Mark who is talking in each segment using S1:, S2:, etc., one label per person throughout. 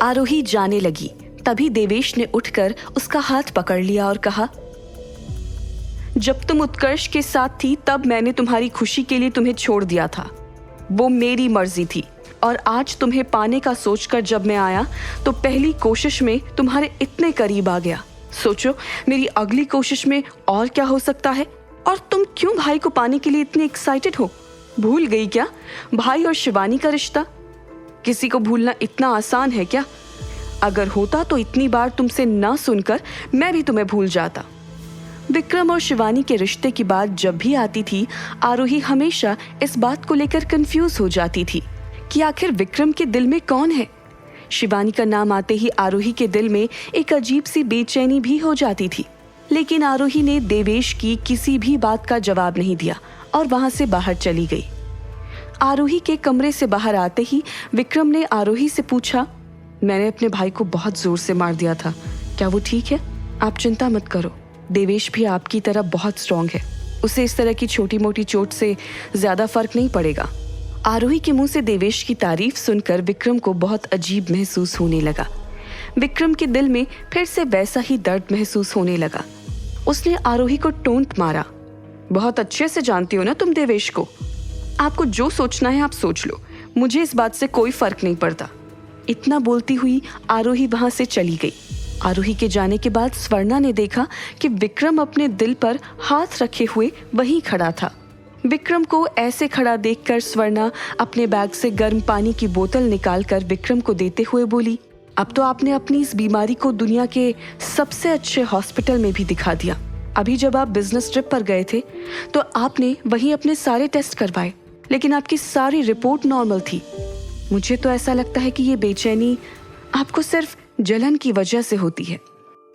S1: आरोही जाने लगी। तभी देवेश ने उठकर उसका हाथ पकड़ लिया और कहा, जब तुम उत्कर्ष के साथ थी तब मैंने तुम्हारी खुशी के लिए तुम्हें छोड़ दिया था। वो मेरी मर्जी थी और आज तुम्हें पाने का सोचकर जब मैं आया तो पहली कोशिश में तुम्हारे इतने करीब आ गया। सोचो मेरी अगली कोशिश में और क्या हो सकता है। और तुम क्यों भाई को पाने के लिए इतने एक्साइटेड हो? भूल गई क्या भाई और शिवानी का रिश्ता? किसी को भूलना इतना आसान है क्या? अगर होता तो इतनी बार तुमसे ना सुनकर मैं भी तुम्हें भूल जाता। विक्रम और शिवानी के रिश्ते की बात जब भी आती थी, आरोही हमेशा इस बात को लेकर कंफ्यूज हो जाती थी कि आखिर विक्रम के दिल में कौन है। शिवानी का नाम आते ही आरोही के दिल में एक अजीब सी बेचैनी भी हो जाती थी। लेकिन आरोही ने देवेश की किसी भी बात का जवाब नहीं दिया और वहां से बाहर चली गई। आरोही के कमरे से बाहर आते ही विक्रम ने आरोही से पूछा, मैंने अपने भाई को बहुत जोर से मार दिया था, क्या वो ठीक है? आप चिंता मत करो, देवेश भी आपकी तरह बहुत स्ट्रांग है, उसे इस तरह की छोटी मोटी चोट से ज्यादा फर्क नहीं पड़ेगा। आरोही के मुंह से देवेश की तारीफ सुनकर विक्रम को बहुत अजीब महसूस होने लगा। विक्रम के दिल में फिर से वैसा ही दर्द महसूस होने लगा। उसने आरोही को टोंट मारा, बहुत अच्छे से जानती हो ना तुम देवेश को, आपको जो सोचना है आप सोच लो, मुझे इस बात से कोई फर्क नहीं पड़ता। इतना बोलती हुई आरोही वहां से चली गई। आरोही के जाने के बाद स्वर्णा ने देखा कि विक्रम अपने दिल पर हाथ रखे हुए वहीं खड़ा था। विक्रम को ऐसे खड़ा देखकर स्वर्णा अपने बैग से गर्म पानी की बोतल निकालकर विक्रम को देते हुए बोली, अब तो आपने अपनी इस बीमारी को दुनिया के सबसे अच्छे हॉस्पिटल में भी दिखा दिया। अभी जब आप बिजनेस ट्रिप पर गए थे तो आपने वहीं अपने सारे टेस्ट करवाए, लेकिन आपकी सारी रिपोर्ट नॉर्मल थी। मुझे तो ऐसा लगता है कि ये बेचैनी आपको सिर्फ जलन की वजह से होती है।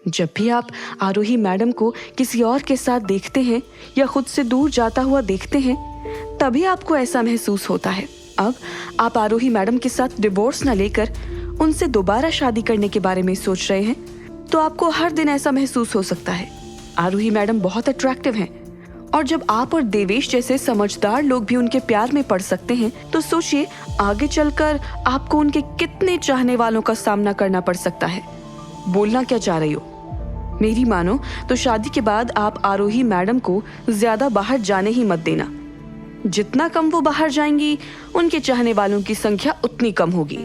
S1: जब भी आप आरोही मैडम को किसी और के साथ देखते हैं या खुद से दूर जाता हुआ देखते हैं, तभी आपको ऐसा महसूस होता है। अब आप आरोही मैडम के साथ डिवोर्स न लेकर उनसे दोबारा शादी करने के बारे में सोच रहे हैं, तो आपको हर दिन ऐसा महसूस हो सकता है। आरोही मैडम बहुत अट्रैक्टिव हैं, और जब आप और देवेश जैसे समझदार लोग भी उनके प्यार में पड़ सकते हैं, तो सोचिए आगे चलकर आपको उनके कितने चाहने वालों का सामना करना पड़ सकता है। बोलना क्या चाह रही हो? मेरी मानो तो शादी के बाद आप आरोही मैडम को ज्यादा बाहर जाने ही मत देना। जितना कम वो बाहर जाएंगी, उनके चाहने वालों की संख्या उतनी कम होगी।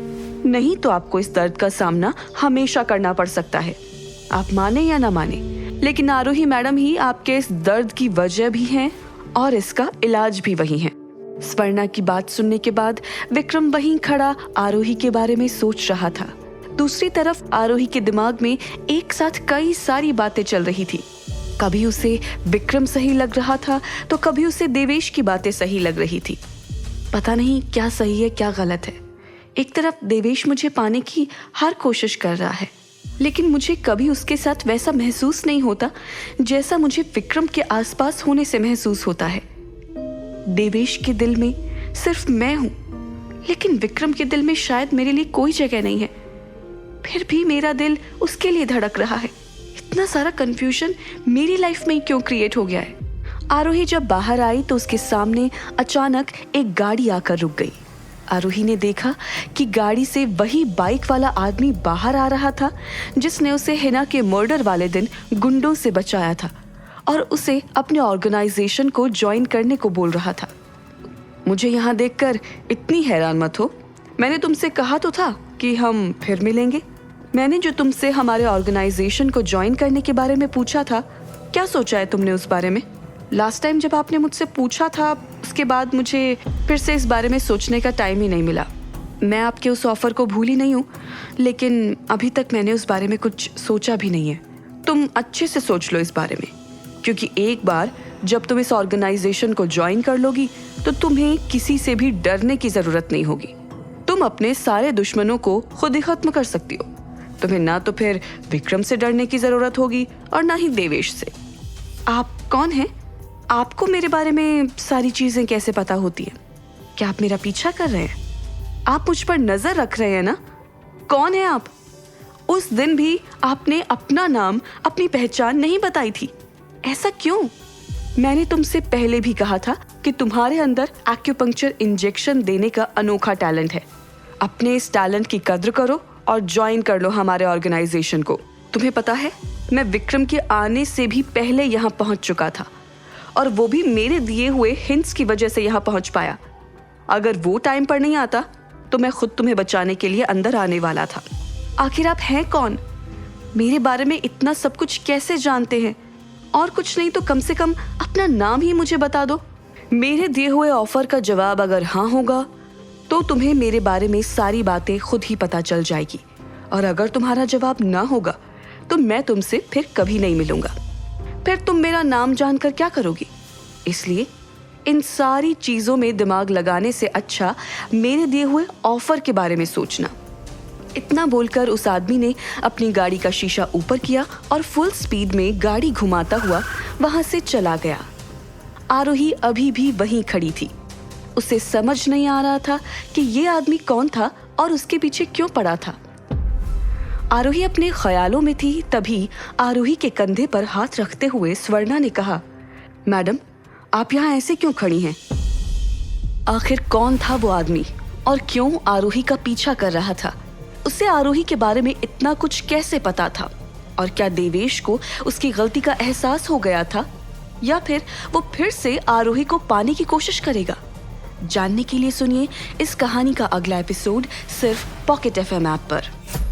S1: नहीं तो आपको इस दर्द का सामना हमेशा करना पड़ सकता है। आप माने या ना माने, लेकिन आरोही मैडम ही आपके इस दर्द की वजह भी हैं और इसका इलाज भी वही है। स्वर्णा की बात सुनने के बाद विक्रम वहीं खड़ा आरोही के बारे में सोच रहा था। दूसरी तरफ आरोही के दिमाग में एक साथ कई सारी बातें चल रही थी। कभी उसे विक्रम सही लग रहा था तो कभी उसे देवेश की बातें सही लग रही थी। पता नहीं क्या सही है क्या गलत है। एक तरफ देवेश मुझे पाने की हर कोशिश कर रहा है, लेकिन मुझे कभी उसके साथ वैसा महसूस नहीं होता जैसा मुझे विक्रम के आसपास होने से महसूस होता है। देवेश के दिल में सिर्फ मैं हूं, लेकिन विक्रम के दिल में शायद मेरे लिए कोई जगह नहीं है। फिर भी मेरा दिल उसके लिए धड़क रहा है। इतना सारा कंफ्यूजन मेरी लाइफ में क्यों क्रिएट हो गया है? आरोही जब बाहर आई तो उसके सामने अचानक एक गाड़ी आकर रुक गई। आरोही ने देखा कि गाड़ी से वही बाइक वाला आदमी बाहर आ रहा था जिसने उसे हिना के मर्डर वाले दिन गुंडों से बचाया था और उसे अपने ऑर्गेनाइजेशन को ज्वाइन करने को बोल रहा था। मुझे यहाँ देखकर इतनी हैरान मत हो। मैंने तुमसे कहा तो था कि हम फिर मिलेंगे। मैंने जो तुमसे हमारे ऑर्गेनाइजेशन को ज्वाइन करने के बारे में पूछा था, क्या सोचा है तुमने उस बारे में? लास्ट टाइम जब आपने मुझसे पूछा था, उसके बाद मुझे फिर से इस बारे में सोचने का टाइम ही नहीं मिला। मैं आपके उस ऑफर को भूली नहीं हूँ, लेकिन अभी तक मैंने उस बारे में कुछ सोचा भी नहीं है। तुम अच्छे से सोच लो इस बारे में, क्योंकि एक बार जब तुम इस ऑर्गेनाइजेशन को ज्वाइन कर लोगी तो तुम्हें किसी से भी डरने की जरूरत नहीं होगी। तुम अपने सारे दुश्मनों को खुद ही खत्म कर सकती हो। तुम्हें ना तो फिर विक्रम से डरने की जरूरत होगी और ना ही देवेश से। आप कौन हैं? आपको मेरे बारे में सारी चीजें कैसे पता होती है? क्या आप मेरा पीछा कर रहे हैं? आप मुझ पर नजर रख रहे हैं ना? कौन है आप? उस दिन भी आपने अपना नाम, अपनी पहचान नहीं बताई थी। ऐसा क्यों? मैंने तुमसे पहले भी कहा था कि तुम्हारे अंदर एक्यूपंक्चर इंजेक्शन देने का अनोखा टैलेंट है। अपने इस टैलेंट की कद्र करो और ज्वाइन कर लो हमारे ऑर्गेनाइजेशन को। तुम्हें पता है, मैं विक्रम के आने से भी पहले यहाँ पहुँच चुका था, और वो भी मेरे दिए हुए हिंट्स की वजह से यहाँ पहुँच पाया। अगर वो टाइम पर नहीं आता तो मैं खुद तुम्हें बचाने के लिए अंदर आने वाला था। आखिर आप हैं कौन? मेरे बारे में इतना सब कुछ कैसे जानते हैं? और कुछ नहीं तो कम से कम अपना नाम ही मुझे बता दो। मेरे दिए हुए ऑफर का जवाब अगर हाँ होगा तो तुम्हें मेरे बारे में सारी बातें खुद ही पता चल जाएगी, और अगर तुम्हारा जवाब ना होगा तो मैं तुमसे फिर कभी नहीं मिलूंगा। फिर तुम मेरा नाम जानकर क्या करोगी? इसलिए इन सारी चीजों में दिमाग लगाने से अच्छा मेरे दिए हुए ऑफर के बारे में सोचना। इतना बोलकर उस आदमी ने अपनी गाड़ी का शीशा ऊपर किया और फुल स्पीड में गाड़ी घुमाता हुआ वहां से चला गया। आरोही अभी भी वहीं खड़ी थी। उसे समझ नहीं आ रहा था कि ये आदमी कौन था और उसके पीछे क्यों पड़ा था। आरोही अपने ख्यालों में थी, तभी आरोही के कंधे पर हाथ रखते हुए स्वर्णा ने कहा, मैडम, आप यहाँ ऐसे क्यों खड़ी हैं? आखिर कौन था वो आदमी और क्यों आरोही का पीछा कर रहा था? उसे आरोही के बारे में इतना कुछ कैसे पता था? और क्या देवेश को उसकी गलती का एहसास हो गया था, या फिर वो फिर से आरोही को पाने की कोशिश करेगा? जानने के लिए सुनिए इस कहानी का अगला एपिसोड सिर्फ पॉकेट FM ऐप पर।